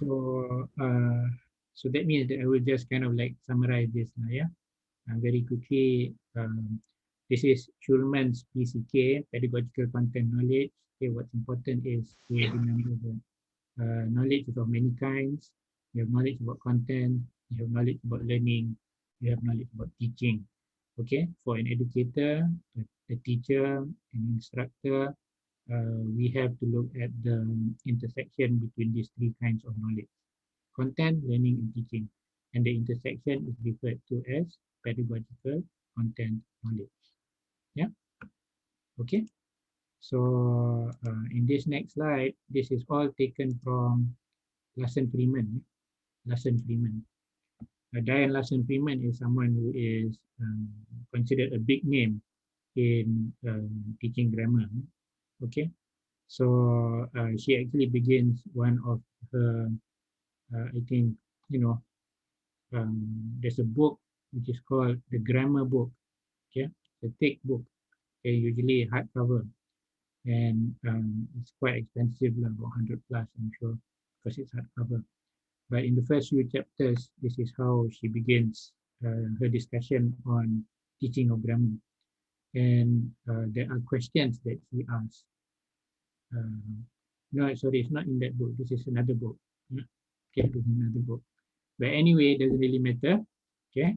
So that means that I will just kind of like summarize this now, yeah. Very quickly, this is Schulman's PCK, pedagogical content knowledge. Okay, what's important is to remember that knowledge is of many kinds. You have knowledge about content, you have knowledge about learning, you have knowledge about teaching. Okay, for an educator, a teacher, an instructor, we have to look at the intersection between these three kinds of knowledge: content, learning, and teaching. And the intersection is referred to as pedagogical content knowledge. Yeah, okay. So in this next slide, this is all taken from Larson Freeman. Larson Freeman. Diane Larson Freeman is someone who is considered a big name in teaching grammar. Okay, so she actually begins one of her, I think, you know, there's a book which is called the Grammar Book. Okay, the thick book. Okay, usually hardcover, and it's quite expensive, like about 100 plus, I'm sure, because it's hardcover. But in the first few chapters, this is how she begins her discussion on teaching of grammar. And there are questions that she asks. No, sorry, it's not in that book. This is another book. Okay, this is another book. But anyway, it doesn't really matter. Okay,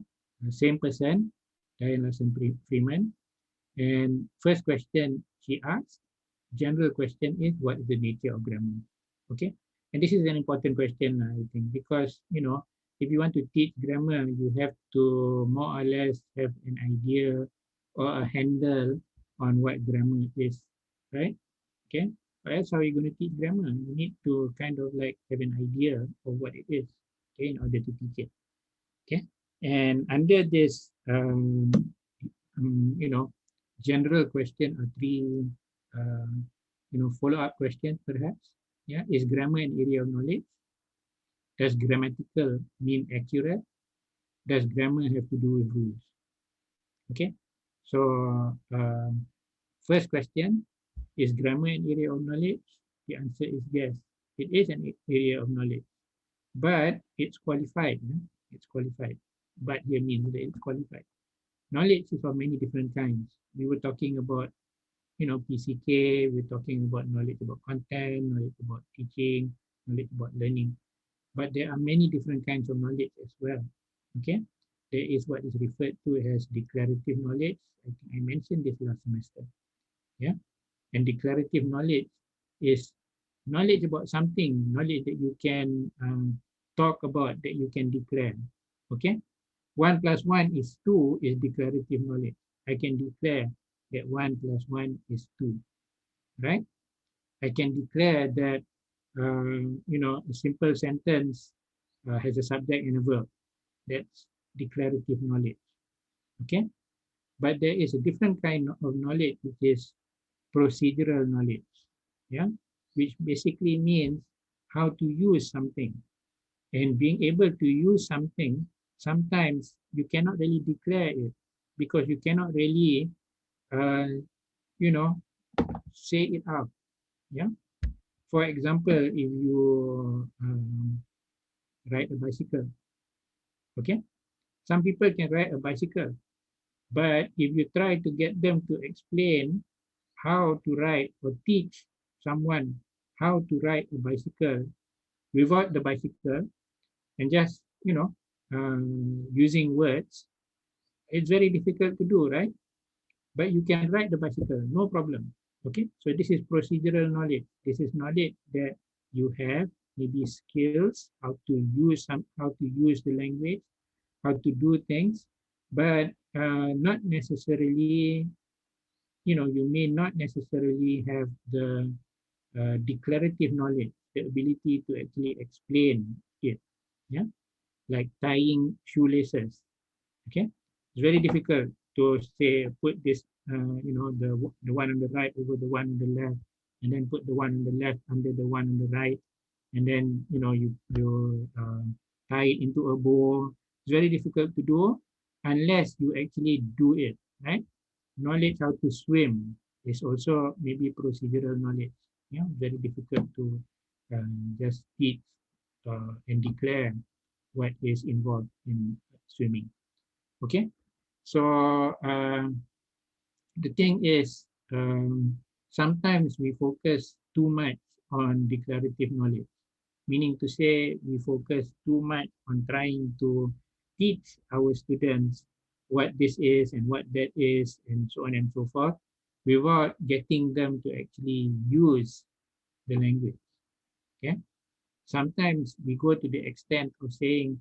same person, Diane Larson Freeman. And first question she asks, general question is, what is the nature of grammar? Okay, and this is an important question, I think, because if you want to teach grammar, you have to more or less have an idea or a handle on what grammar is, right? Okay, or else how are you going to teach grammar? You need to kind of like have an idea of what it is, okay, in order to teach it. Okay, and under this, general question or three, follow-up questions perhaps. Yeah, is grammar an area of knowledge? Does grammatical mean accurate? Does grammar have to do with rules? Okay, so first question, is grammar an area of knowledge? The answer is yes, it is an area of knowledge, but it's qualified. It's qualified, but here means that it's qualified. Knowledge is of many different kinds. We were talking about PCK, we're talking about knowledge about content, knowledge about teaching, knowledge about learning. But there are many different kinds of knowledge as well. Okay, there is what is referred to as declarative knowledge. I think I mentioned this last semester. Yeah, and declarative knowledge is knowledge about something, knowledge that you can talk about, that you can declare. Okay, 1 plus 1 is 2 is declarative knowledge. I can declare that 1 plus 1 is 2, right? I can declare that, a simple sentence has a subject and a verb. That's declarative knowledge, okay? But there is a different kind of knowledge, which is procedural knowledge, yeah? Which basically means how to use something. And being able to use something, sometimes you cannot really declare it because you cannot really, say it out. Yeah. For example, if you ride a bicycle, okay, some people can ride a bicycle, but if you try to get them to explain how to ride or teach someone how to ride a bicycle without the bicycle and just using words, it's very difficult to do, right? But you can ride the bicycle, no problem. Okay, so this is procedural knowledge. This is knowledge that you have, maybe skills, how to use the language, how to do things, but not necessarily, you may not necessarily have the declarative knowledge, the ability to actually explain it. Yeah, like tying shoelaces. Okay, it's very difficult to say put this, the one on the right over the one on the left, and then put the one on the left under the one on the right, and then you tie it into a bow. It's very difficult to do unless you actually do it, right? Knowledge how to swim is also maybe procedural knowledge. Yeah, very difficult to just teach and declare what is involved in swimming. Okay, so the thing is, sometimes we focus too much on declarative knowledge, meaning to say we focus too much on trying to teach our students what this is and what that is, and so on and so forth, without getting them to actually use the language. Okay, sometimes we go to the extent of saying,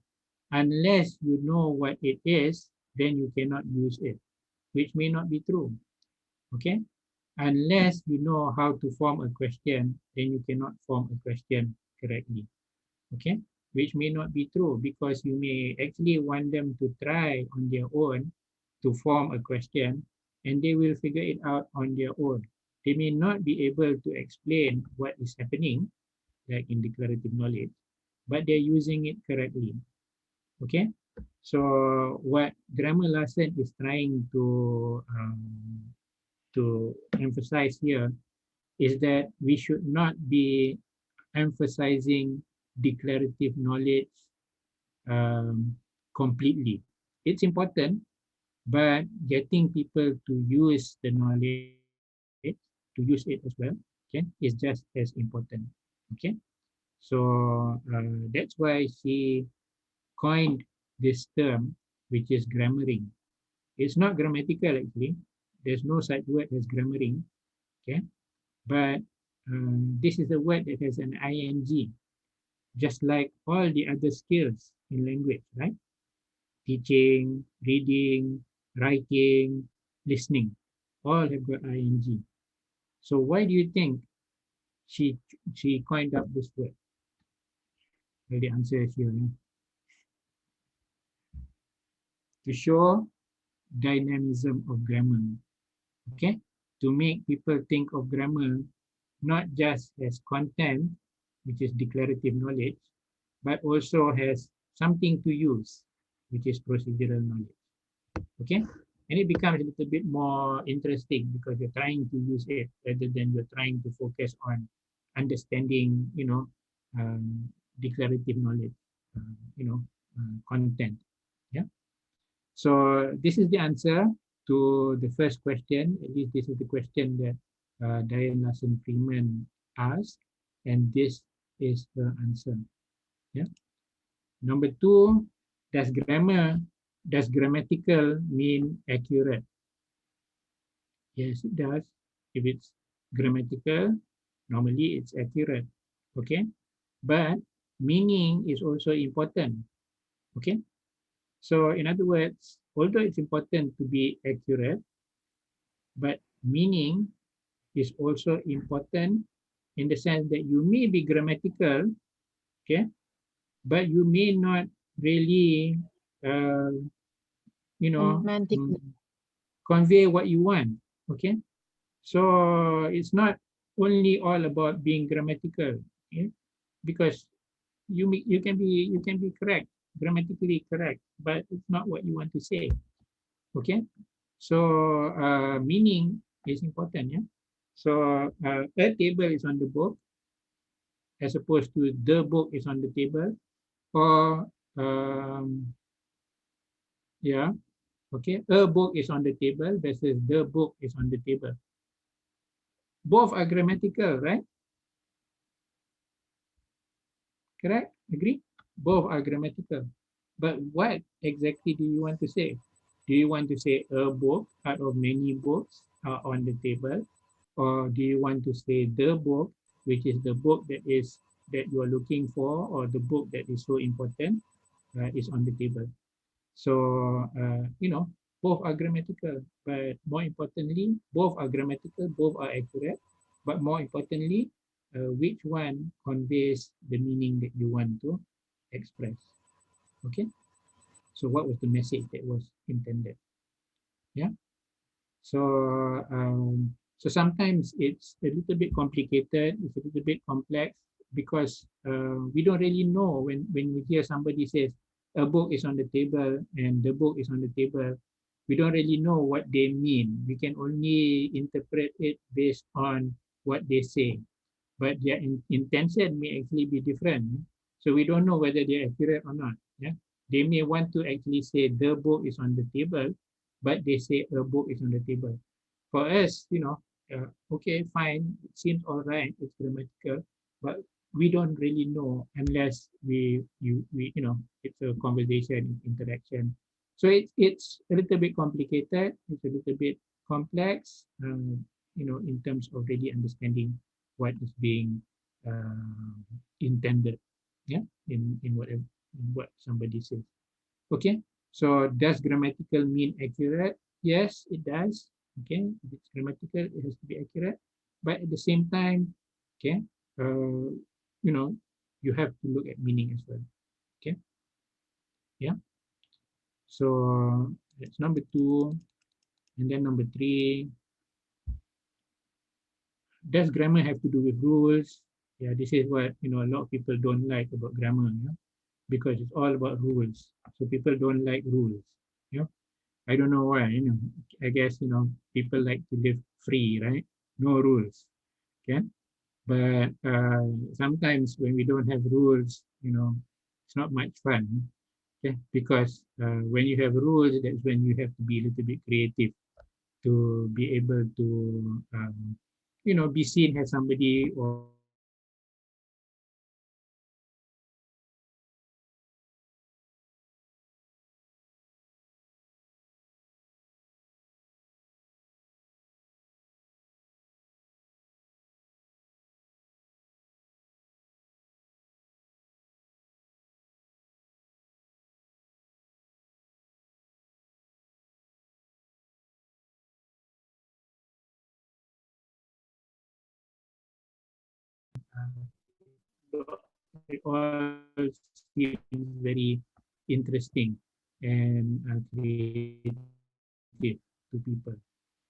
unless you know what it is, then you cannot use it, which may not be true. Okay, unless you know how to form a question, then you cannot form a question correctly. Okay, which may not be true, because you may actually want them to try on their own to form a question, and they will figure it out on their own. They may not be able to explain what is happening, like in declarative knowledge, but they're using it correctly. Okay, so what grammar lesson is trying to emphasize here is that we should not be emphasizing declarative knowledge completely. It's important, but getting people to use the knowledge, to use it as well, okay, is just as important. Okay, so that's why she coined this term, which is grammaring. It's not grammatical actually. There's no such word as grammaring. Okay, but this is a word that has an ing, just like all the other skills in language, right? Teaching, reading, writing, listening, all have got ing. So why do you think she she coined up this word? Well, the answer is here. To show dynamism of grammar. Okay, to make people think of grammar not just as content, which is declarative knowledge, but also has something to use, which is procedural knowledge. Okay, and it becomes a little bit more interesting because you're trying to use it rather than you're trying to focus on understanding, declarative knowledge, content. Yeah. So this is the answer to the first question. At least this is the question that Diane Larson Freeman asked, and this is the answer. Yeah. Number two, does grammatical mean accurate? Yes, it does. If it's grammatical, normally it's accurate. Okay, but meaning is also important. Okay, so in other words, although it's important to be accurate, but meaning is also important in the sense that you may be grammatical, okay, but you may not really, uh, convey what you want. Okay, so it's not only all about being grammatical, okay? Because you can be correct, grammatically correct, but it's not what you want to say. Okay, so meaning is important. Yeah, so a table is on the book as opposed to the book is on the table, or yeah, okay, a book is on the table versus the book is on the table. Both are grammatical, right? Correct? Agree? Both are grammatical. But what exactly do you want to say? Do you want to say a book out of many books are on the table? Or do you want to say the book, which is the book that you are looking for, or the book that is so important is on the table? So, both are grammatical, but more importantly, both are grammatical, both are accurate, but more importantly, which one conveys the meaning that you want to express. Okay, so what was the message that was intended? Yeah, so so sometimes it's a little bit complicated, it's a little bit complex, because we don't really know when we hear somebody says a book is on the table and the book is on the table, we don't really know what they mean. We can only interpret it based on what they say, but their intention may actually be different. So we don't know whether they're accurate or not. Yeah, they may want to actually say the book is on the table, but they say a book is on the table. For us, okay, fine, it seems all right, it's grammatical, but we don't really know unless it's a conversation, interaction. So it's a little bit complicated, it's a little bit complex, in terms of really understanding what is being intended, yeah, in whatever in what somebody says. Okay, so does grammatical mean accurate? Yes, it does. Okay, if it's grammatical, it has to be accurate. But at the same time, okay, uh, you know, you have to look at meaning as well. Okay, yeah. So that's number two, and then number three. Does grammar have to do with rules? Yeah, this is what a lot of people don't like about grammar, yeah? Because it's all about rules. So people don't like rules. Yeah. I don't know why, I guess, people like to live free, right? No rules. Okay. But sometimes when we don't have rules, it's not much fun. Okay. Because when you have rules, that's when you have to be a little bit creative to be able to, be seen as somebody or it all seems very interesting and creative to people.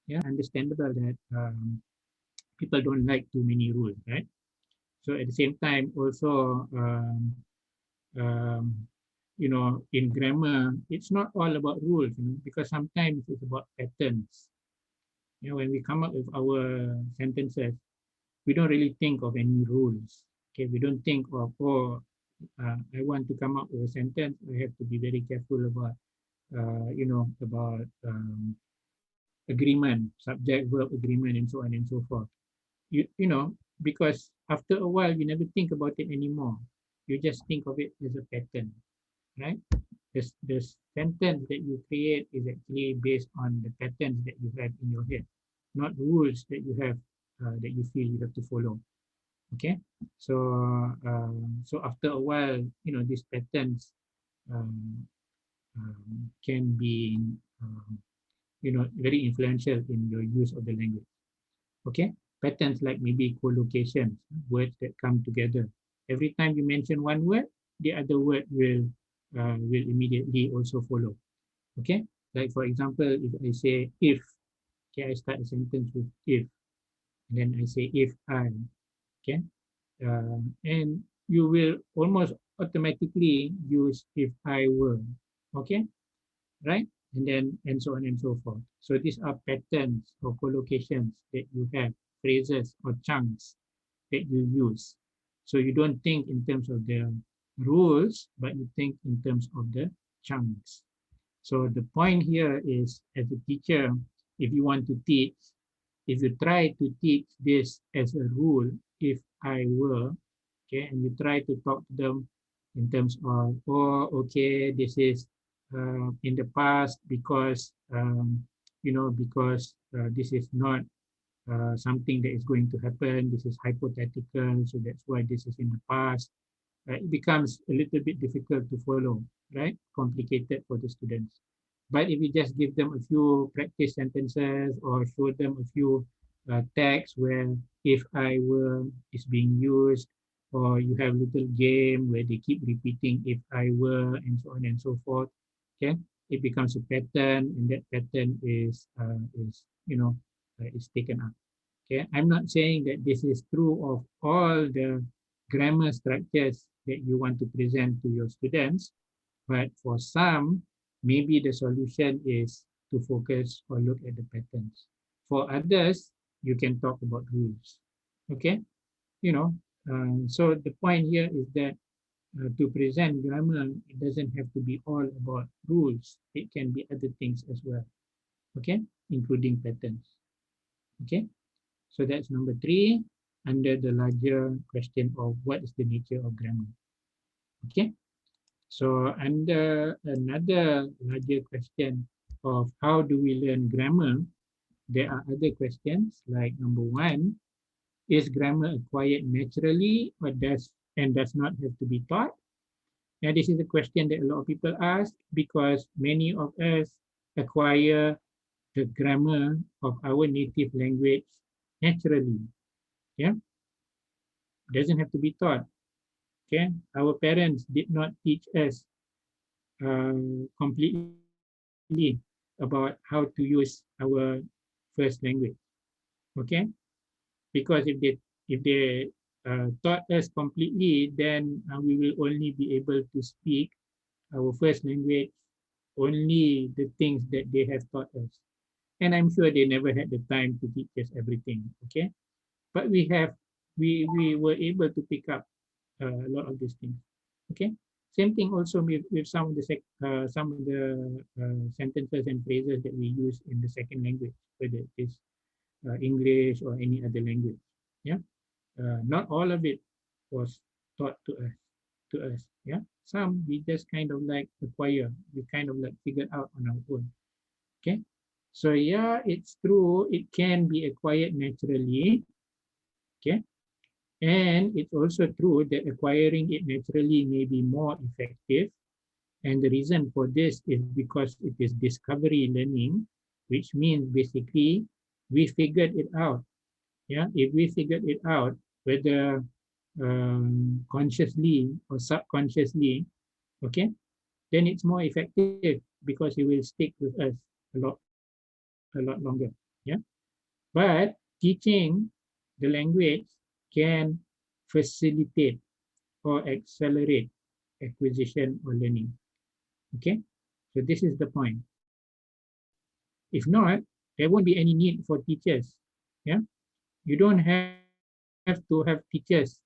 Yeah, understandable that people don't like too many rules, right? So at the same time, also, um, in grammar, it's not all about rules, because sometimes it's about patterns. When we come up with our sentences, we don't really think of any rules. Okay, we don't think of, I want to come up with a sentence. I have to be very careful about, about agreement, subject verb agreement, and so on and so forth. Because after a while, you never think about it anymore. You just think of it as a pattern, right? The sentence that you create is actually based on the patterns that you have in your head, not rules that you have that you feel you have to follow. Okay, so so after a while, these patterns um, can be very influential in your use of the language. Okay, patterns like maybe collocations, words that come together. Every time you mention one word, the other word will immediately also follow. Okay, like for example, if I say if, okay, I start a sentence with if, and then I say if I, okay, and you will almost automatically use if I were, okay, right? And then and so on and so forth. So these are patterns or collocations that you have, phrases or chunks that you use. So you don't think in terms of the rules, but you think in terms of the chunks. So the point here is, as a teacher, if you want to teach, if you try to teach this as a rule, if I were, okay, and you try to talk to them in terms of, oh, okay, this is in the past because, because this is not something that is going to happen, this is hypothetical, so that's why this is in the past. It becomes a little bit difficult to follow, right? Complicated for the students. But if you just give them a few practice sentences or show them a few texts where if I were is being used, or you have little game where they keep repeating if I were and so on and so forth, okay, it becomes a pattern, and that pattern is taken up. Okay, I'm not saying that this is true of all the grammar structures that you want to present to your students, but for some, maybe the solution is to focus or look at the patterns. For others, you can talk about rules. Okay, so the point here is that to present grammar, it doesn't have to be all about rules. It can be other things as well, okay, including patterns. Okay, so that's number 3 under the larger question of what is the nature of grammar. Okay, so under another larger question of how do we learn grammar, there are other questions like number 1, is grammar acquired naturally or does not have to be taught? Now, this is a question that a lot of people ask because many of us acquire the grammar of our native language naturally. Yeah, doesn't have to be taught. Okay, our parents did not teach us completely about how to use our first language. Okay, because if they taught us completely, then we will only be able to speak our first language only the things that they have taught us. And I'm sure they never had the time to teach us everything. Okay, but we were able to pick up a lot of these things. Okay, same thing also with some of the sentences and phrases that we use in the second language, whether it is English or any other language. Yeah, not all of it was taught to us. Yeah, some we just kind of like acquire, we kind of like figure out on our own. Okay, so yeah, it's true, it can be acquired naturally. Okay, and it's also true that acquiring it naturally may be more effective. And the reason for this is because it is discovery learning, which means basically we figured it out. Yeah, if we figured it out, whether consciously or subconsciously, okay, then it's more effective because it will stick with us a lot, a lot longer. Yeah, but teaching the language can facilitate or accelerate acquisition or learning. Okay, so this is the point. If not, there won't be any need for teachers. Yeah, you don't have to have teachers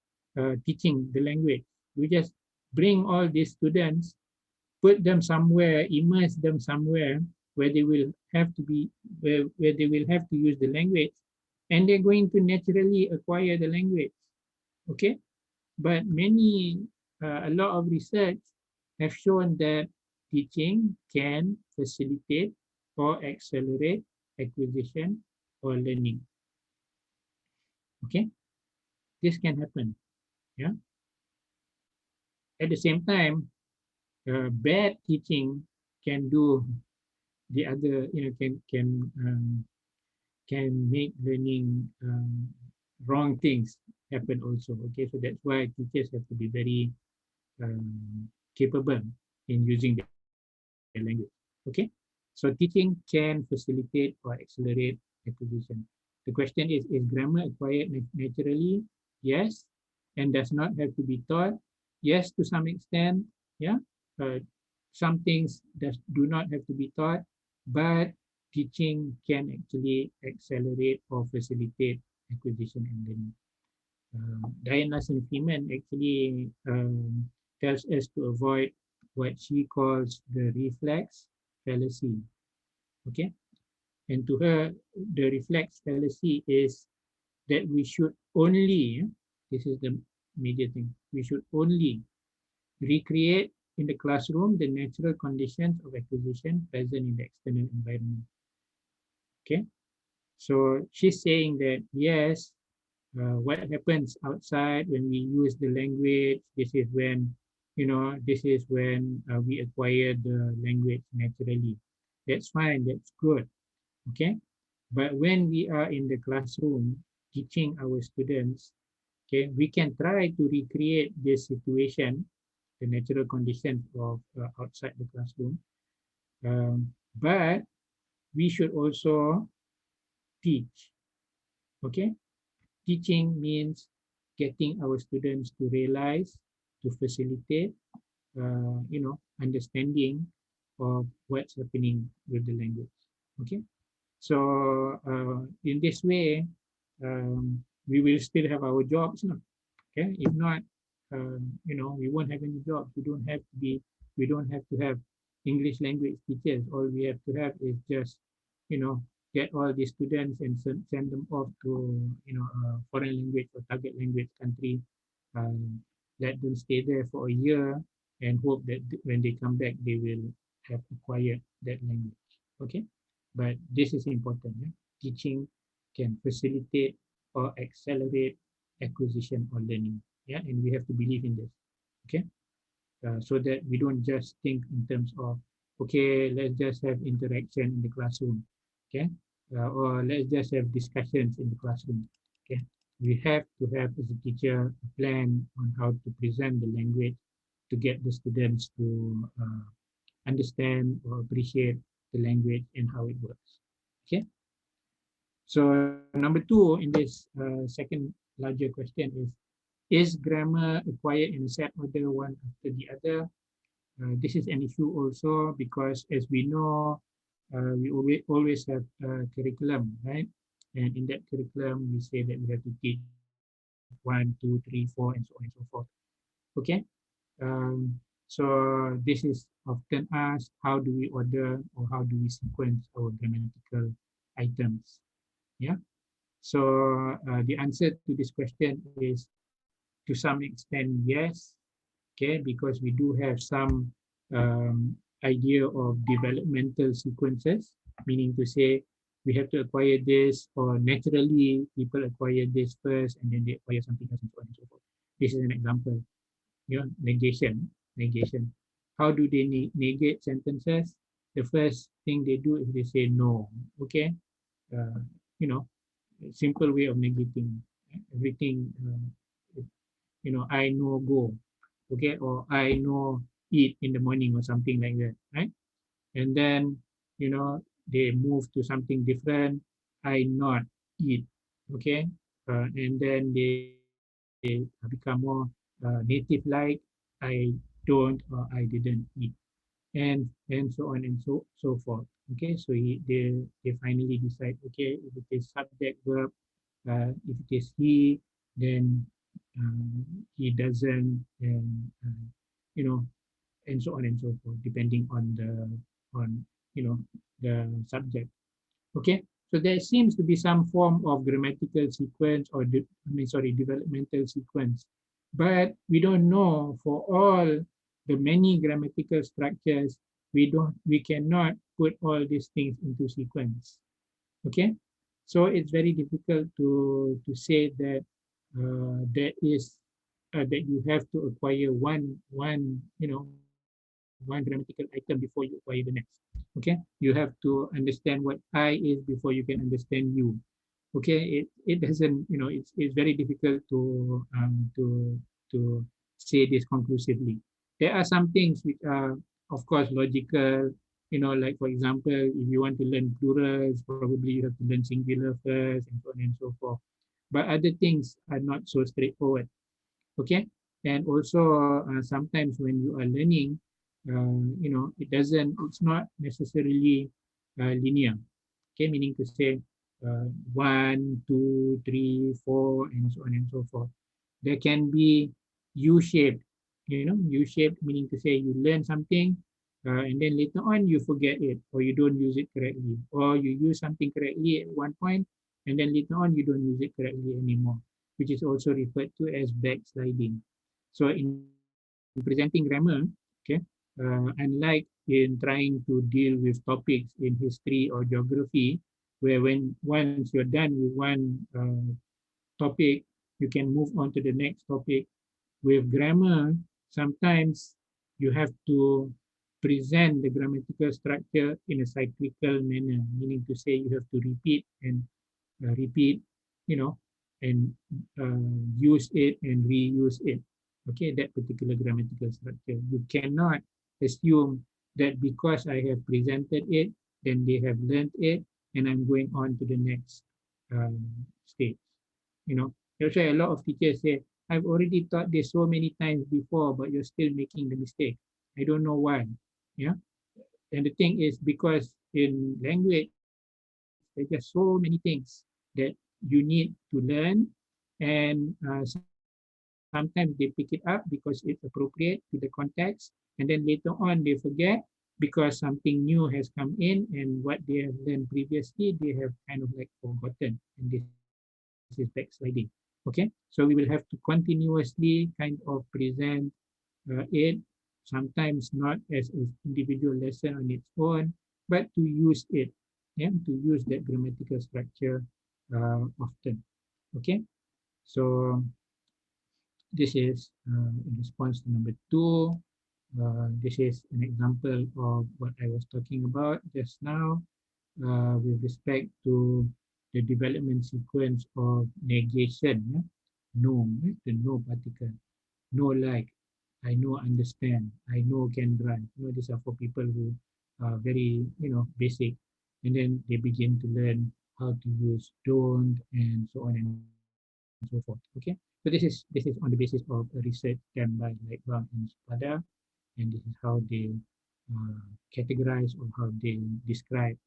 teaching the language. We just bring all these students, put them somewhere, immerse them somewhere where they will have to be where they will have to use the language, and they're going to naturally acquire the language. Okay, but a lot of research have shown that teaching can facilitate or accelerate acquisition or learning. Okay, this can happen. Yeah. At the same time, bad teaching can do the other. Can make learning wrong things happen also. Okay, so that's why teachers have to be very capable in using their language. Okay, so teaching can facilitate or accelerate acquisition. The question is grammar acquired naturally? Yes, and does not have to be taught. Yes, to some extent. Yeah, uh, some things that do not have to be taught, but teaching can actually accelerate or facilitate acquisition and learning. Diana St. Freeman actually tells us to avoid what she calls the reflex fallacy. Okay, and to her, the reflex fallacy is that we should only, this is the major thing, we should only recreate in the classroom the natural conditions of acquisition present in the external environment. Okay, so she's saying that yes, what happens outside when we use the language, this is when we acquire the language naturally. That's fine, that's good. Okay, but when we are in the classroom teaching our students, okay, we can try to recreate this situation, the natural conditions of outside the classroom, but we should also teach. Okay, teaching means getting our students to realize, to facilitate, understanding of what's happening with the language. Okay, so in this way, we will still have our jobs, no? Okay, if not, we won't have any jobs. We don't have to have English language teachers. All we have to have is just, you know, get all the students and send them off to, a foreign language or target language country, um, let them stay there for a year and hope that when they come back, they will have acquired that language. Okay, but this is important. Yeah? Teaching can facilitate or accelerate acquisition or learning. Yeah, and we have to believe in this. Okay, so that we don't just think in terms of, okay, let's just have interaction in the classroom. Okay, or let's just have discussions in the classroom. Okay, we have to have as a teacher a plan on how to present the language to get the students to understand or appreciate the language and how it works. Okay, so number two in this second larger question is grammar acquired in a set order one after the other? This is an issue also because, as we know, we always have a curriculum, right? And in that curriculum, we say that we have to teach 1, 2, 3, 4, and so on and so forth. Okay. So this is often asked: how do we order or how do we sequence our grammatical items? Yeah. So the answer to this question is, to some extent, yes. Okay, because we do have some idea of developmental sequences, meaning to say we have to acquire this, or naturally people acquire this first and then they acquire something else and so on and so forth. This is an example. Negation. How do they negate sentences? The first thing they do is they say no. Okay, uh, you know, simple way of negating everything. I know go, okay, or I know eat in the morning or something like that, right? And then, they move to something different. I not eat, okay, and then they become more native like I don't or I didn't eat, and so on and so forth. Okay, so they finally decide, okay, if it is subject verb, if it is he, then he doesn't, and you know, and so on and so forth, depending on on you know the subject. Okay, so there seems to be some form of grammatical sequence, or developmental sequence, but we don't know for all the many grammatical structures. We cannot put all these things into sequence. Okay, so it's very difficult to say that that you have to acquire one grammatical item before you acquire the next. Okay, you have to understand what I is before you can understand you. Okay, it doesn't, it's very difficult to say this conclusively. There are some things which are, of course, logical. Like, for example, if you want to learn plurals, probably you have to learn singular first, and so on and so forth. But other things are not so straightforward. Okay, and also sometimes when you are learning, it's not necessarily linear. Okay, meaning to say 1, 2, 3, 4, and so on and so forth. There can be U-shaped, U-shaped, meaning to say you learn something, and then later on you forget it, or you don't use it correctly, or you use something correctly at one point, and then later on you don't use it correctly anymore, which is also referred to as backsliding. So in presenting grammar, okay, unlike in trying to deal with topics in history or geography, where once you're done with one topic, you can move on to the next topic. With grammar, sometimes you have to present the grammatical structure in a cyclical manner, meaning to say you have to repeat, you know, and use it and reuse it. Okay, that particular grammatical structure. You cannot assume that because I have presented it, then they have learned it, and I'm going on to the next stage. That's why a lot of teachers say, I've already taught this so many times before, but you're still making the mistake. I don't know why. Yeah. And the thing is, because in language, there's just so many things that you need to learn, and sometimes sometimes they pick it up because it's appropriate to the context, and then later on they forget because something new has come in, and what they have learned previously they have kind of like forgotten, and this is backsliding. Okay, so we will have to continuously kind of present it, sometimes not as an individual lesson on its own, but to use it, yeah, to use that grammatical structure often. Okay, so this is in response to number two. This is an example of what I was talking about just now with respect to the development sequence of negation. Yeah? No, the no particle. No like, I know, understand, I know, can drive. These are for people who are very, basic. And then they begin to learn how to use don't and so on and so forth. Okay. So this is on the basis of a research done by Lightbound and Spada, and this is how they categorize or how they describe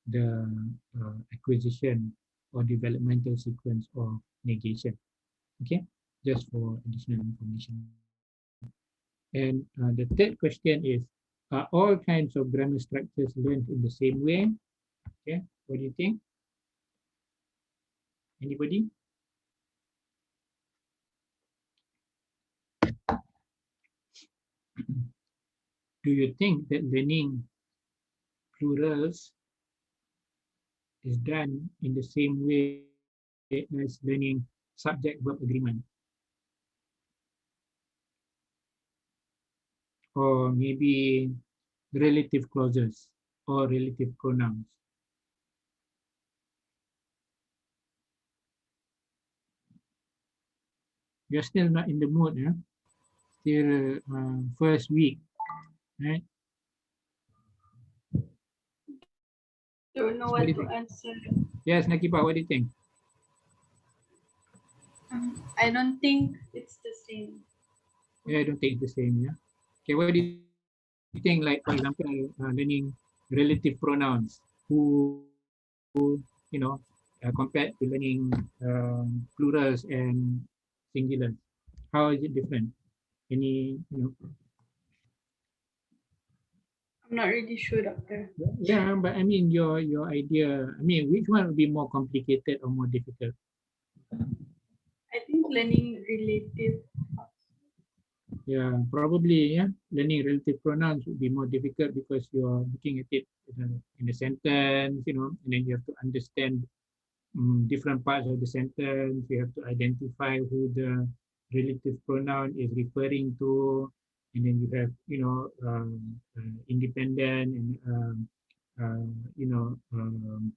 the acquisition or developmental sequence of negation. Okay, just for additional information. And the third question is, are all kinds of grammar structures learned in the same way? Okay, what do you think? Anybody? Do you think that learning plurals is done in the same way as learning subject-verb agreement? Or maybe relative clauses or relative pronouns? You're still not in the mood, yeah? Still first week, right? Don't know what to answer. Yes, Nakipa, what do you think? I don't think it's the same. Yeah, I don't think it's the same, yeah? Okay, what do you think, like, for example, learning relative pronouns, who, compared to learning plurals and singulars? How is it different? Any. I'm not really sure, doctor. Yeah, but I mean, your idea, I mean, which one would be more complicated or more difficult? I think learning relative. Yeah, probably, yeah. Learning relative pronouns would be more difficult because you're looking at it in a sentence, and then you have to understand different parts of the sentence. You have to identify who the relative pronoun is referring to, and then you have, independent and, uh, you know, um,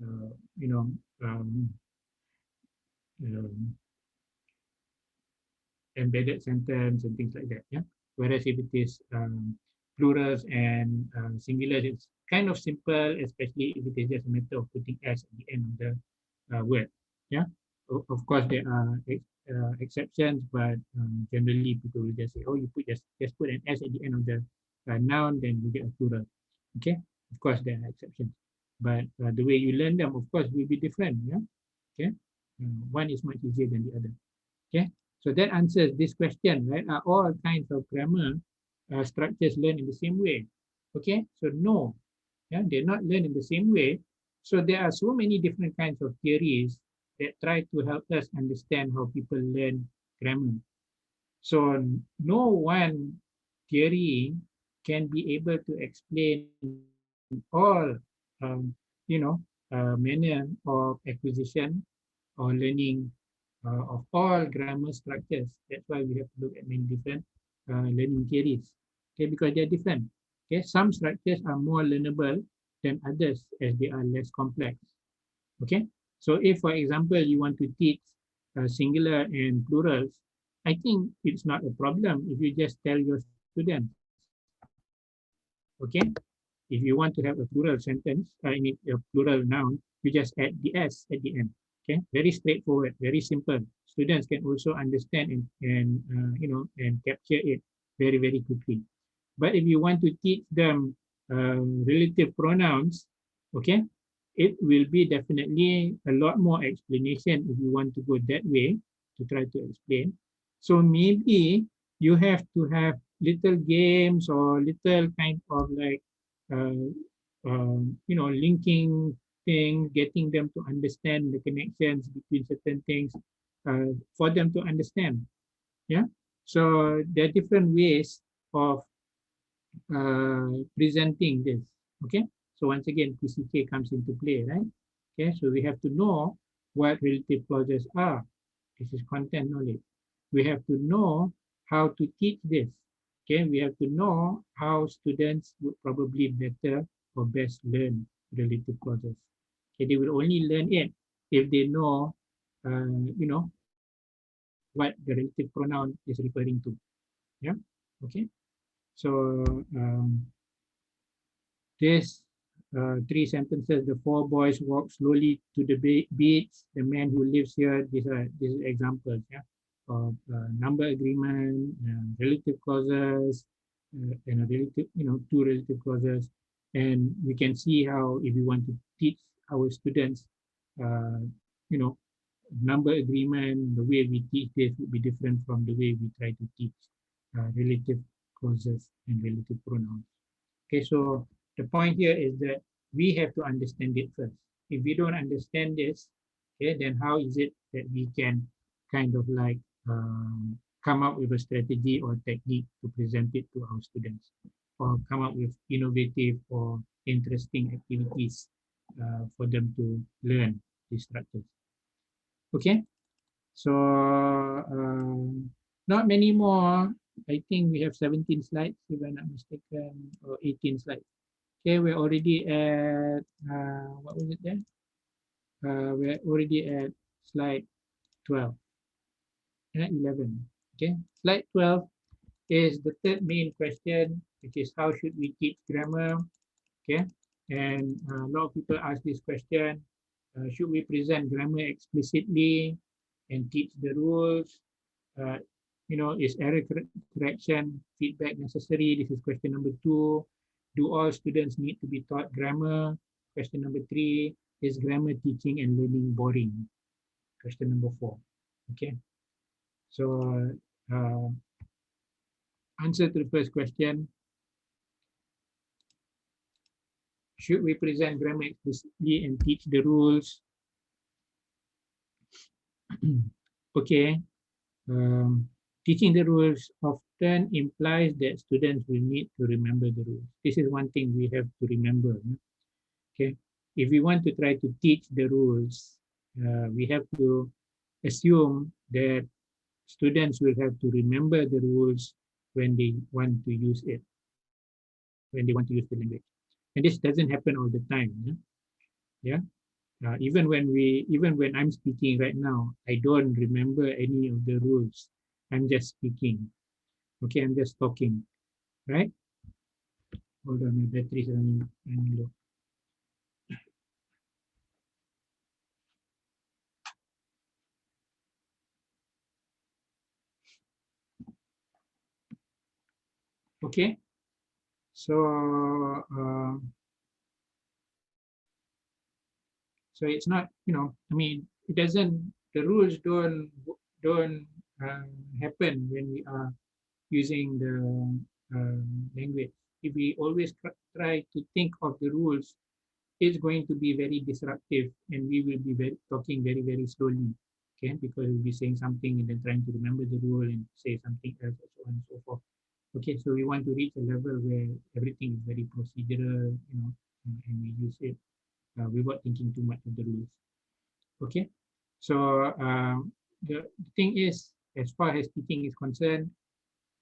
uh, you know, um, um, embedded sentence and things like that. Yeah. Whereas if it is plurals and singulars, it's kind of simple, especially if it is just a matter of putting s at the end of the word. Yeah. Of course, there are exceptions, but generally people will just say, "Oh, you just put an s at the end of the noun, then you get a plural." Okay. Of course, there are exceptions, but the way you learn them, of course, will be different. Yeah. Okay. One is much easier than the other. Okay, so that answers this question, right? Are all kinds of grammar structures learned in the same way? Okay, so no, yeah, they're not learned in the same way. So there are so many different kinds of theories that try to help us understand how people learn grammar. So no one theory can be able to explain all, manner of acquisition or learning of all grammar structures. That's why we have to look at many different learning theories. Okay, because they're different. Okay, some structures are more learnable than others as they are less complex. Okay, so if, for example, you want to teach singular and plurals, I think it's not a problem if you just tell your students, okay, if you want to have a plural sentence, a plural noun, you just add the s at the end. Okay, very straightforward, very simple. Students can also understand and capture it very quickly. But if you want to teach them relative pronouns, okay, it will be definitely a lot more explanation if you want to go that way to try to explain. So maybe you have to have little games or little kind of like, uh, linking things, getting them to understand the connections between certain things for them to understand. Yeah. So there are different ways of presenting this. Okay. So once again, PCK comes into play, right? Okay. So we have to know what relative clauses are. This is content knowledge. We have to know how to teach this. Okay. We have to know how students would probably better or best learn relative clauses. Okay. They will only learn it if they know, what the relative pronoun is referring to. Yeah. Okay. So this three sentences: the four boys walk slowly to the beach. The man who lives here. These are examples. Yeah, of number agreement, relative clauses, and a relative, two relative clauses, and we can see how if we want to teach our students, uh, you know, number agreement, the way we teach this would be different from the way we try to teach relative clauses and relative pronouns. Okay, so the point here is that we have to understand it first. If we don't understand this, okay, then how is it that we can kind of like come up with a strategy or technique to present it to our students, or come up with innovative or interesting activities for them to learn these structures. Okay, so not many more. I think we have 17 slides, if I'm not mistaken, or 18 slides. Okay, we're already at, what was it there? We're already at slide 12, 11. Okay, slide 12 is the third main question, which is how should we teach grammar? Okay, and a lot of people ask this question, should we present grammar explicitly and teach the rules? Uh, is error correction feedback necessary? This is question number 2. Do all students need to be taught grammar? Question number 3. Is grammar teaching and learning boring? Question number 4. Okay. So answer to the first question. Should we present grammar explicitly and teach the rules? Okay. Teaching the rules often implies that students will need to remember the rules. This is one thing we have to remember. Okay, if we want to try to teach the rules, we have to assume that students will have to remember the rules when they want to use it, when they want to use the language. And this doesn't happen all the time. Yeah. Even when I'm speaking right now, I don't remember any of the rules. I'm just speaking. Okay, I'm just talking, right? Hold on, my battery is running low. Okay, so so it's not, I mean, it doesn't. The rules don't happen when we are using the language. If we always try to think of the rules, it's going to be very disruptive, and we will be talking very very slowly. Okay, because we'll be saying something and then trying to remember the rule and say something else, and so on and so forth. Okay, so we want to reach a level where everything is very procedural, and we use it without thinking too much of the rules. Okay, so the thing is, as far as teaching is concerned,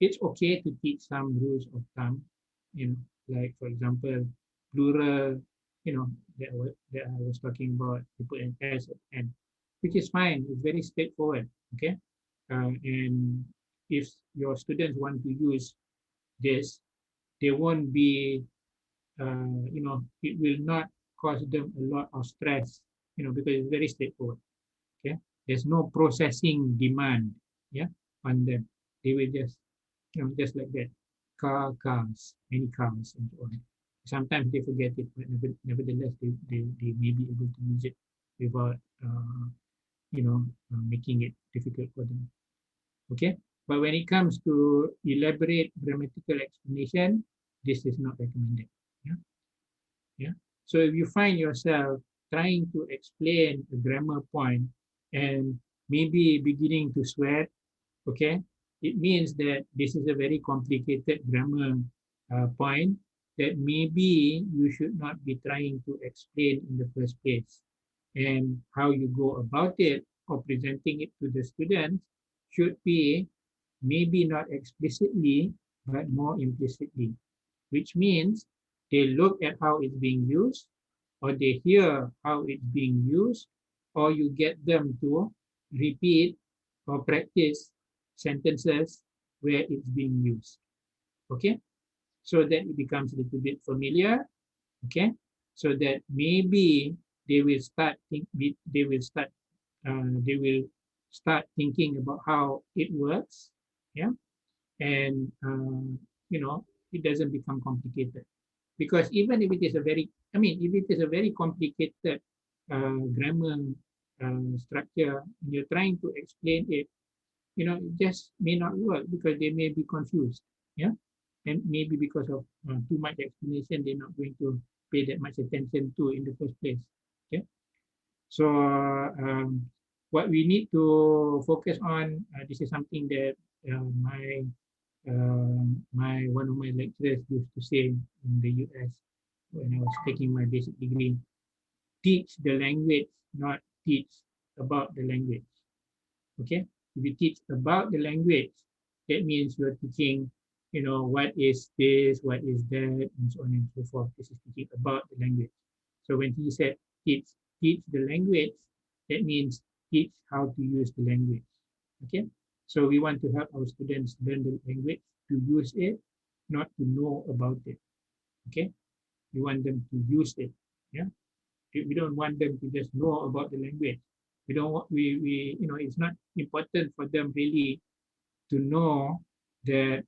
it's okay to teach some rules of thumb, like for example, plural, that I was talking about, you put an S at end, which is fine. It's very straightforward. Okay, and if your students want to use this, they won't be, it will not cause them a lot of stress, because it's very straightforward. Okay, there's no processing demand, yeah, on them. They will just, just like that. Cars, many cars, and so on. Sometimes they forget it, but nevertheless, they may be able to use it without, making it difficult for them. Okay. But when it comes to elaborate grammatical explanation, this is not recommended. Yeah. Yeah. So if you find yourself trying to explain a grammar point and maybe beginning to sweat, okay, it means that this is a very complicated grammar point that maybe you should not be trying to explain in the first place. And how you go about it or presenting it to the students should be maybe not explicitly, but more implicitly, which means they look at how it's being used, or they hear how it's being used, or you get them to repeat or practice sentences where it's being used. Okay, so that it becomes a little bit familiar. Okay, so that maybe they will start they will start thinking about how it works. Yeah, and you know, it doesn't become complicated, because even if it is a very, I mean, if it is a very complicated grammar structure, you're trying to explain it, you know, it just may not work because they may be confused. Yeah, and maybe because of too much explanation, they're not going to pay that much attention to in the first place. Okay, so what we need to focus on, this is something that my one of my lecturers used to say in the US when I was taking my basic degree: teach the language, not teach about the language. Okay, if you teach about the language, that means you're teaching, you know, what is this, what is that, and so on and so forth. This is teaching about the language. So when he said teach the language, that means teach how to use the language. Okay, so we want to help our students learn the language, to use it, not to know about it. Okay, we want them to use it. Yeah, we don't want them to just know about the language. We don't want, we you know, it's not important for them really to know that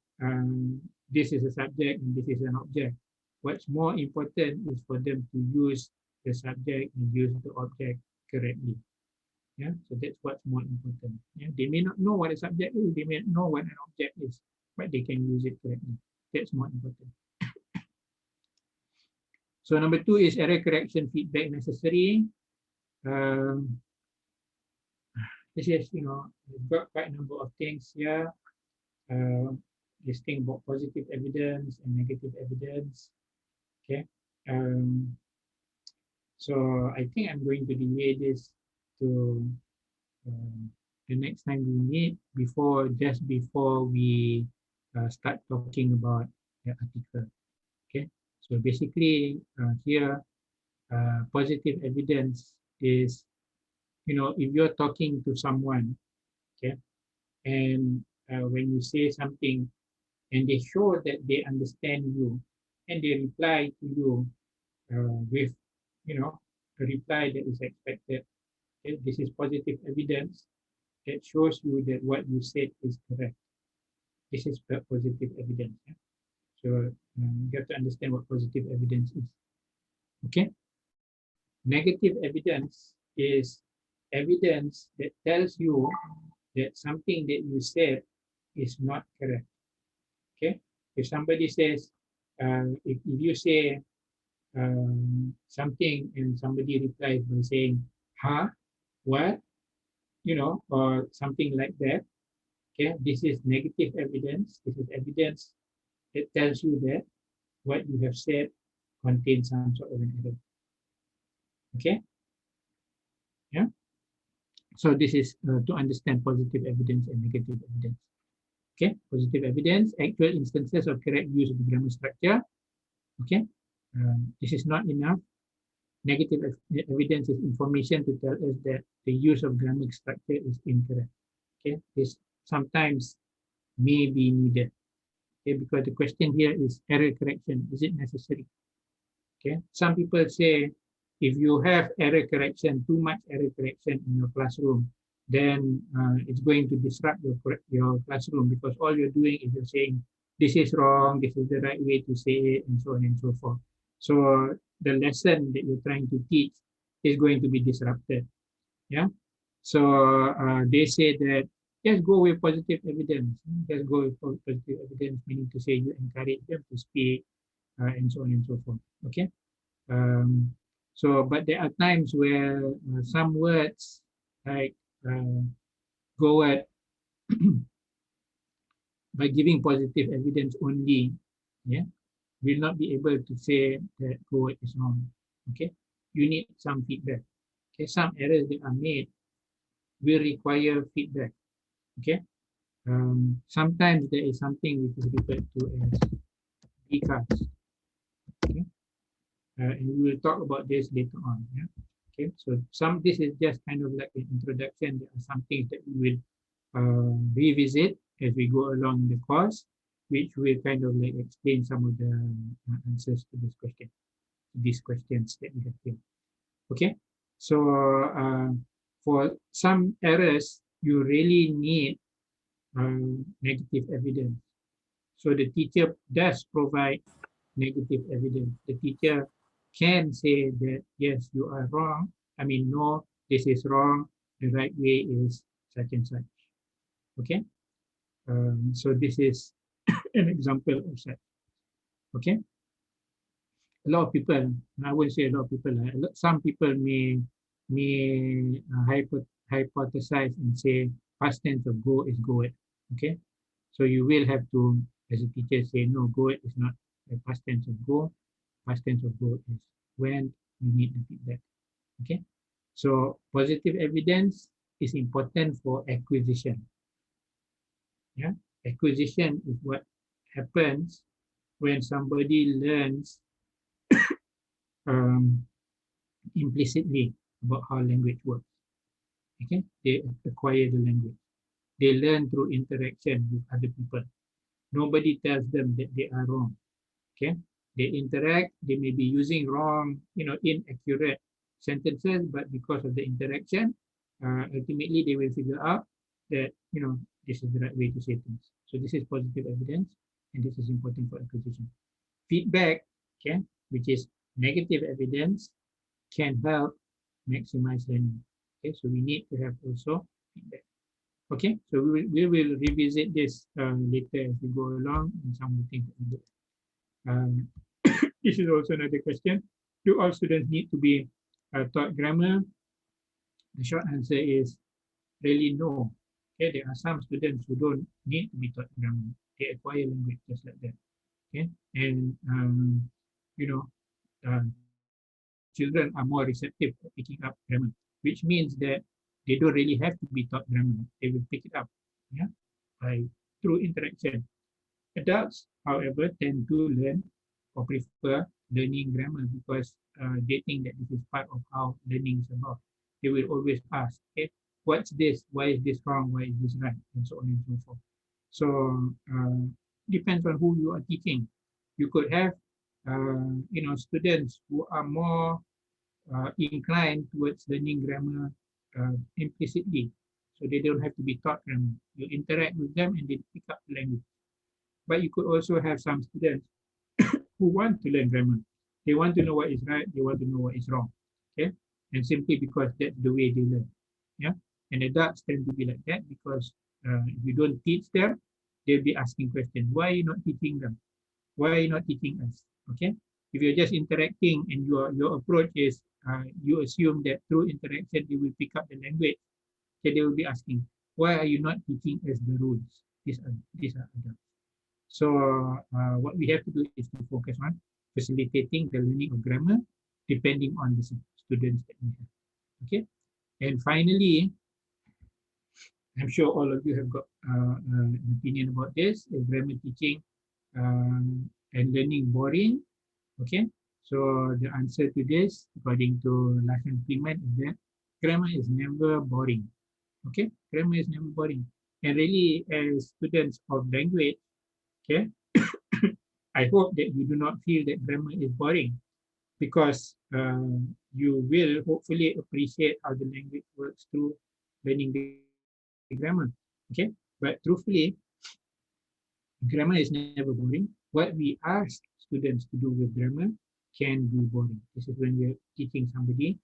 this is a subject and this is an object. What's more important is for them to use the subject and use the object correctly. Yeah, so that's what's more important. Yeah, they may not know what a subject is, they may not know what an object is, but they can use it correctly. That's more important. So number 2 is error correction feedback necessary. Um, this is, you know, we've got quite a number of things here. Listing about positive evidence and negative evidence. Okay. So I think I'm going to delay this to the next time we meet, just before we start talking about the article. Okay. So basically here, positive evidence is, you know, if you're talking to someone, okay, and when you say something and they show that they understand you and they reply to you with, you know, a reply that is expected. Okay? This is positive evidence that shows you that what you said is correct. This is positive evidence. Yeah? So you have to understand what positive evidence is. Okay. Negative evidence is evidence that tells you that something that you said is not correct. Okay. If somebody says, if you say something and somebody replies by saying, huh, what, you know, or something like that, okay, this is negative evidence. This is evidence that tells you that what you have said contains some sort of an error. Okay, yeah. So this is to understand positive evidence and negative evidence. Okay, positive evidence, actual instances of correct use of the grammar structure. Okay, this is not enough. Negative evidence is information to tell us that the use of grammar structure is incorrect. Okay, this sometimes may be needed. Okay, because the question here is error correction. Is it necessary? Okay, some people say if you have error correction, too much error correction in your classroom, then it's going to disrupt your classroom, because all you're doing is you're saying this is wrong, this is the right way to say it, and so on and so forth. So the lesson that you're trying to teach is going to be disrupted. Yeah. So they say that just go with positive evidence. Just go with positive evidence, meaning to say you encourage them to speak and so on and so forth. Okay. Um, so, but there are times where some words like go at by giving positive evidence only, yeah, will not be able to say that go is wrong. Okay, you need some feedback. Okay, some errors that are made will require feedback. Okay, sometimes there is something which is referred to as decast. Okay, and we will talk about this later on. Yeah. Okay, so this is just kind of like an introduction. There are some things that we will revisit as we go along the course, which will kind of like explain some of the answers to this question, these questions that we have here. Okay, so for some errors, you really need negative evidence. So the teacher does provide negative evidence. The teacher can say that, yes, you are wrong. I mean, no, this is wrong. The right way is such and such. Okay. So this is an example of such. Okay. A lot of people, I wouldn't say a lot of people, some people may hypothesize and say past tense of go is goed. Okay. So you will have to, as a teacher, say no, goed is not the past tense of go. Past tense of go is when you need the feedback. Okay. So positive evidence is important for acquisition. Yeah. Acquisition is what happens when somebody learns um, implicitly about how language works. Okay, they acquire the language. They learn through interaction with other people. Nobody tells them that they are wrong. Okay, they interact. They may be using wrong, inaccurate sentences, but because of the interaction, ultimately they will figure out that this is the right way to say things. So this is positive evidence, and this is important for acquisition. Feedback, okay, which is negative evidence, can help maximize learning. Okay, so we need to have also feedback. Okay, so we will revisit this later as we go along and some of the things that we do. This is also another question. Do all students need to be taught grammar? The short answer is really no. Okay, there are some students who don't need to be taught grammar. They acquire language just like that. Okay, and you know, children are more receptive to picking up grammar, which means that they don't really have to be taught grammar. They will pick it up, yeah, by through interaction. Adults, however, tend to learn or prefer learning grammar because they think that this is part of how learning is about. They will always ask, okay, what's this? Why is this wrong? Why is this right? And so on and so forth. So depends on who you are teaching. You could have, students who are more inclined towards learning grammar implicitly. So they don't have to be taught grammar. You interact with them and they pick up the language. But you could also have some students who want to learn grammar. They want to know what is right, they want to know what is wrong. Okay? And simply because that's the way they learn. Yeah. And adults tend to be like that because if you don't teach them, they'll be asking questions. Why are you not teaching them? Why are you not teaching us? Okay. If you're just interacting and your approach is you assume that through interaction they will pick up the language, okay, they will be asking, why are you not teaching us the rules? These are adults. So what we have to do is to focus on facilitating the learning of grammar depending on the students that we have. Okay. And finally, I'm sure all of you have got an opinion about this. Is grammar teaching and learning boring? Okay. So the answer to this, according to Larsson Freeman, is that grammar is never boring. Okay. Grammar is never boring. And really, as students of language, okay, I hope that you do not feel that grammar is boring because you will hopefully appreciate how the language works through learning the grammar. Okay, but truthfully, grammar is never boring. What we ask students to do with grammar can be boring. This is when we're teaching somebody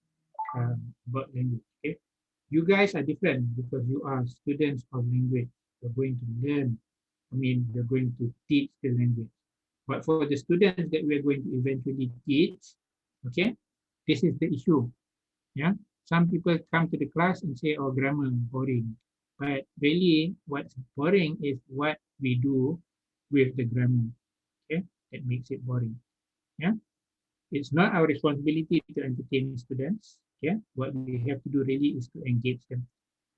about language. Okay, You guys are different because you are students of language. You're going to learn. I mean, you're going to teach the language. But for the students that we're going to eventually teach, okay, this is the issue. Yeah. Some people come to the class and say, oh, grammar boring. But really, what's boring is what we do with the grammar. Okay, that makes it boring. Yeah. It's not our responsibility to entertain students. Yeah. What we have to do really is to engage them,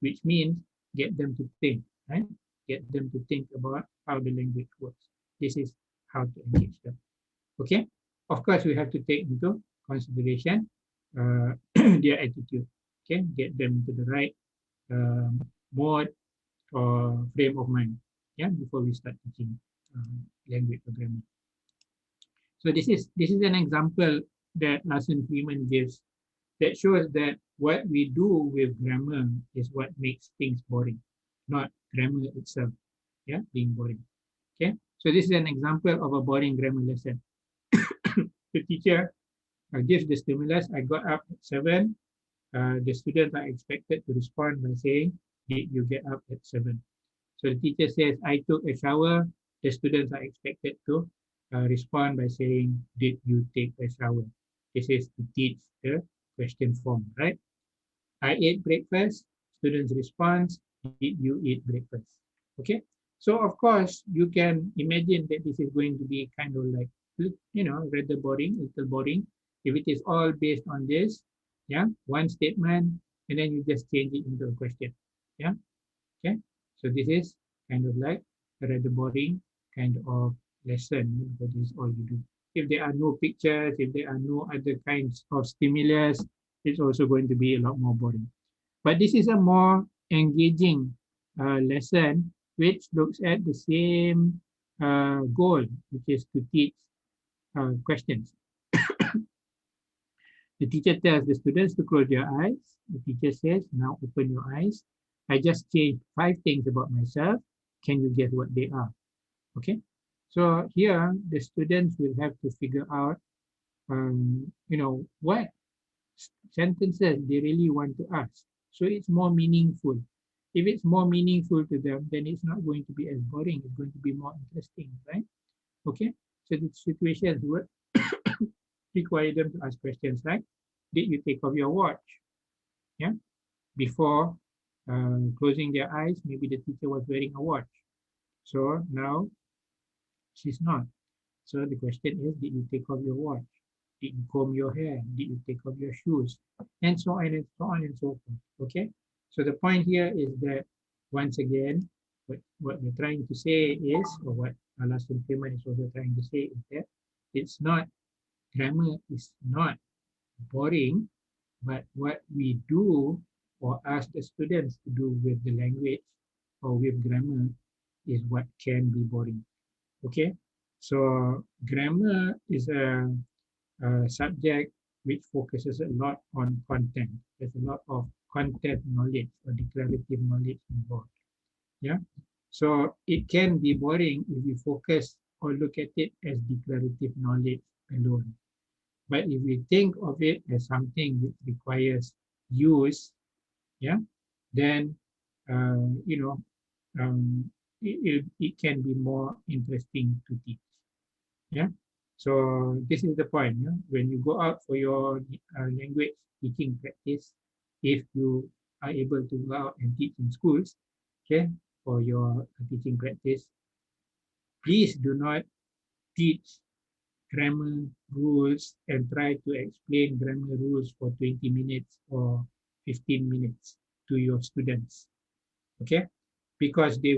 which means get them to think, right? Get them to think about how the language works. This is how to engage them. Okay. Of course, we have to take into consideration their attitude. Okay. Get them to the right mode or frame of mind. Yeah. Before we start teaching language programming. So this is an example that Larson Freeman gives that shows that what we do with grammar is what makes things boring, not grammar itself, yeah, being boring. Okay, so this is an example of a boring grammar lesson. The teacher gives the stimulus. I got up at 7. The students are expected to respond by saying, did you get up at 7? So the teacher says, I took a shower. The students are expected to respond by saying, did you take a shower? This is to teach the question form, right? I ate breakfast. Students response, did you eat breakfast? Okay. So of course, you can imagine that this is going to be kind of like, rather boring, little boring. If it is all based on this, yeah, one statement, and then you just change it into a question. Yeah. Okay. So this is kind of like a rather boring kind of lesson because this is all you do. If there are no pictures, if there are no other kinds of stimulus, it's also going to be a lot more boring. But this is a more engaging lesson which looks at the same goal, which is to teach questions. The teacher tells the students to close their eyes. The teacher says, now open your eyes. I just changed 5 things about myself. Can you guess what they are? Okay. So here the students will have to figure out, what sentences they really want to ask. So it's more meaningful. If it's more meaningful to them, then it's not going to be as boring. It's going to be more interesting, right? Okay. So the situations would require them to ask questions like, did you take off your watch? Yeah. Before closing their eyes, maybe the teacher was wearing a watch. So now she's not. So the question is, did you take off your watch? Did you comb your hair? Did you take off your shoes? And so on and so on and so forth. Okay. So the point here is that once again, what we're trying to say is, or what Alaskan Freeman is also trying to say is that it's not, grammar is not boring, but what we do or ask the students to do with the language or with grammar is what can be boring. Okay, so grammar is a subject which focuses a lot on content. There's a lot of content knowledge or declarative knowledge involved. Yeah, so it can be boring if we focus or look at it as declarative knowledge alone. But if we think of it as something which requires use, yeah, then uh, you know it can be more interesting to teach. Yeah. So this is the point. Yeah? When you go out for your language teaching practice, if you are able to go out and teach in schools, okay, for your teaching practice, please do not teach grammar rules and try to explain grammar rules for 20 minutes or 15 minutes to your students. Okay, because they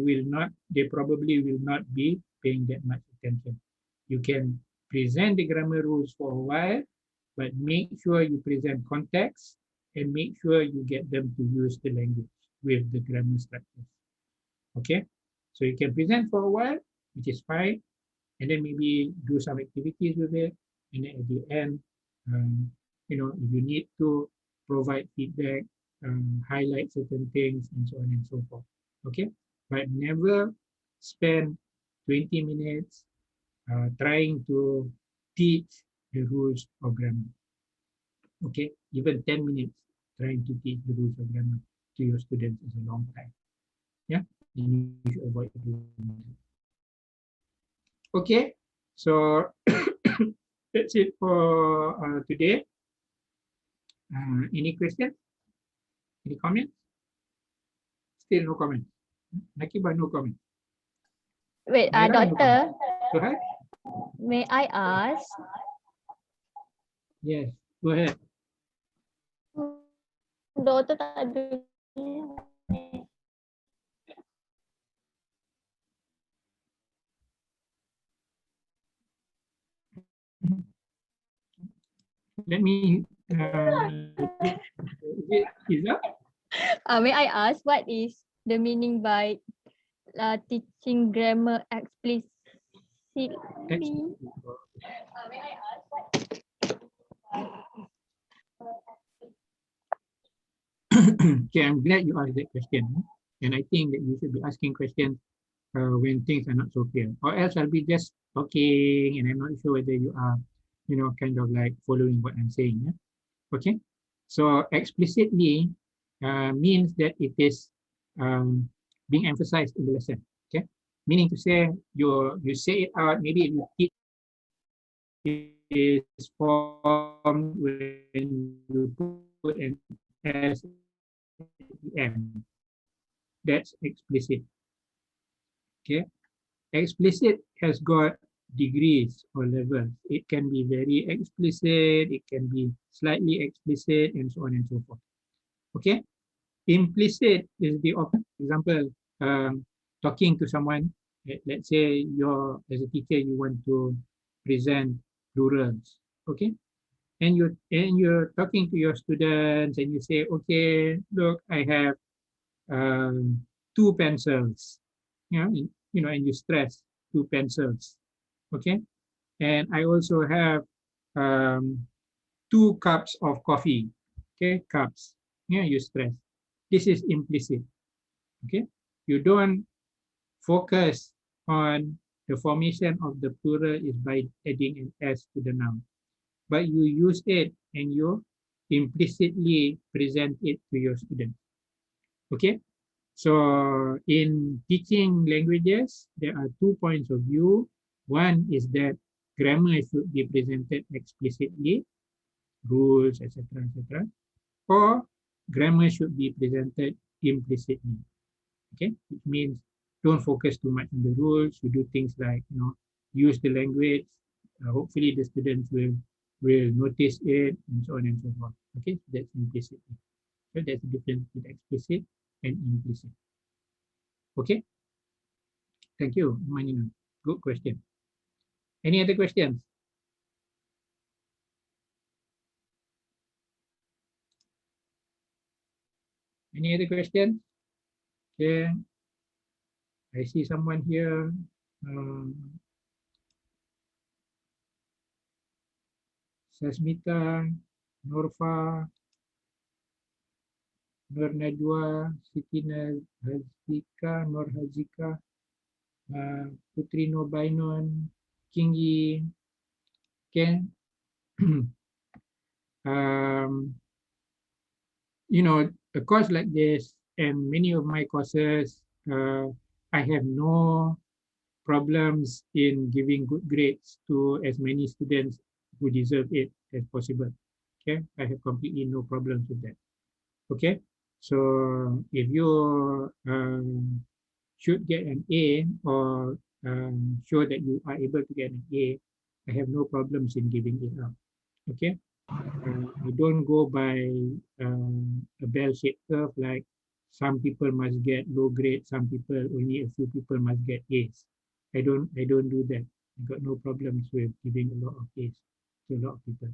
probably will not be paying that much attention. You can present the grammar rules for a while, but make sure you present context and make sure you get them to use the language with the grammar structures. Okay, so you can present for a while, which is fine, and then maybe do some activities with it, and then at the end, if you need to provide feedback, highlight certain things, and so on and so forth. Okay, but never spend 20 minutes trying to teach the rules of grammar. Okay, even 10 minutes trying to teach the rules of grammar. to your students is a long time. Yeah, and you should avoid doing that. Okay, so that's it for today. Any questions? Any comments? Still no comments. Nakiba, no comment. Wait, Naira, no comment. doctor, Go ahead. may I ask? Yes, go ahead. Doktor tak ada. Let me. Is that? May I ask what is the meaning by teaching grammar explicitly? May I ask what? Okay, I'm glad you asked that question. And I think that you should be asking questions when things are not so clear. Or else I'll be just talking and I'm not sure whether you are, kind of like following what I'm saying. Yeah? Okay. So explicitly means that it is being emphasized in the lesson. Okay. Meaning to say you say it out, maybe you teach is formed when you put an S at the end. That's explicit. Okay. Explicit has got degrees or levels. It can be very explicit, it can be slightly explicit, and so on and so forth. Okay. Implicit is the example, talking to someone. Let's say as a teacher, you want to present plurals. Okay. And you're talking to your students and you say, okay, look, I have two pencils. And you stress two pencils. Okay. And I also have two cups of coffee. Okay, cups. Yeah, you stress. This is implicit. Okay. You don't focus on the formation of the plural is by adding an S to the noun, but you use it and you implicitly present it to your student. Okay. So in teaching languages, there are 2 points of view. One is that grammar should be presented explicitly, rules, etc., etc., or grammar should be presented implicitly. Okay, which means don't focus too much on the rules. You do things like use the language. Hopefully, the students will notice it and so on and so forth. Okay, so that's implicitly. So that's the difference between explicit and implicit. Okay. Thank you, Manina. Good question. Any other questions? Any other questions? Okay. I see someone here. Sasmita, Norfa, Nur Najwa, Siti Hazika, Nur Hazika, Putri Nobainon, Kingi. Okay. um, a course like this and many of my courses, I have no problems in giving good grades to as many students who deserve it as possible. Okay, I have completely no problems with that. Okay, so if you should get an A or show that you are able to get an A, I have no problems in giving it out. Okay, I don't go by a bell-shaped curve like some people must get low grade, some people only a few people must get A's. I don't do that. I got no problems with giving a lot of A's to a lot of people.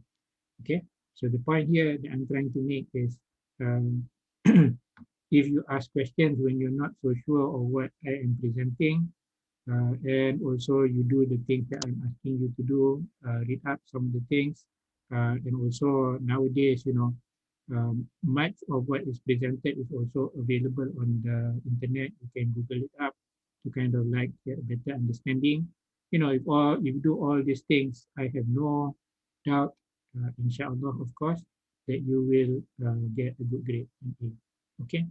Okay, so the point here that I'm trying to make is if you ask questions when you're not so sure of what I am presenting, and also you do the things that I'm asking you to do, read up some of the things, and also nowadays, much of what is presented is also available on the internet. You can Google it up to kind of like get a better understanding. If you do all these things, I have no doubt, inshallah, of course, that you will get a good grade in A. Okay.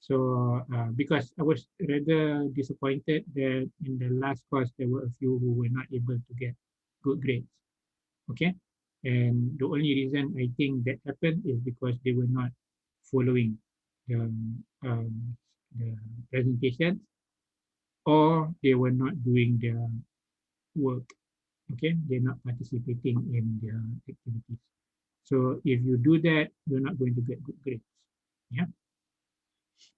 So because I was rather disappointed that in the last course there were a few who were not able to get good grades. Okay, and the only reason I think that happened is because they were not following the presentation, or they were not doing their work. Okay, they're not participating in their activities. So if you do that, you're not going to get good grades. Yeah.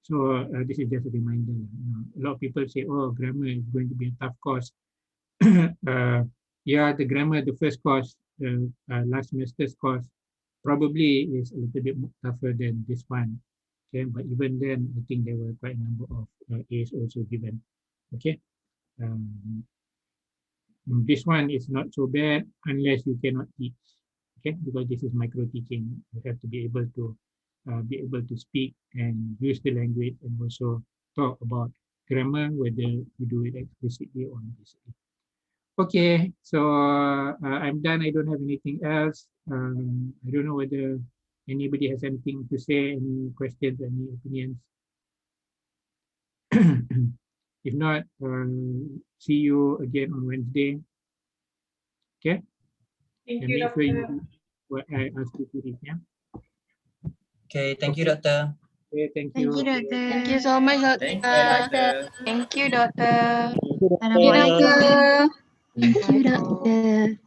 So this is just a reminder. A lot of people say, "Oh, grammar is going to be a tough course." Yeah, the grammar, the first course, the last semester's course, probably is a little bit tougher than this one. Okay, but even then, I think there were quite a number of A's also given. Okay, um, this one is not so bad unless you cannot teach. Okay, because this is micro teaching, you have to be able to speak and use the language and also talk about grammar, whether you do it explicitly or implicitly. Okay, so I'm done. I don't have anything else. I don't know whether anybody has anything to say, any questions, any opinions. If not, see you again on Wednesday. Okay, Thank and you, make sure you Doctor. do what I asked you to read. Yeah. Okay, thank you, Okay. Doctor. Okay. Thank Thank you, you. Doctor. Thank you so much, Thank Doctor. you, Doctor. Doctor. Thank you, Doctor. Thank you, Have a Doctor. nice day. Thank you, Bye. Doctor.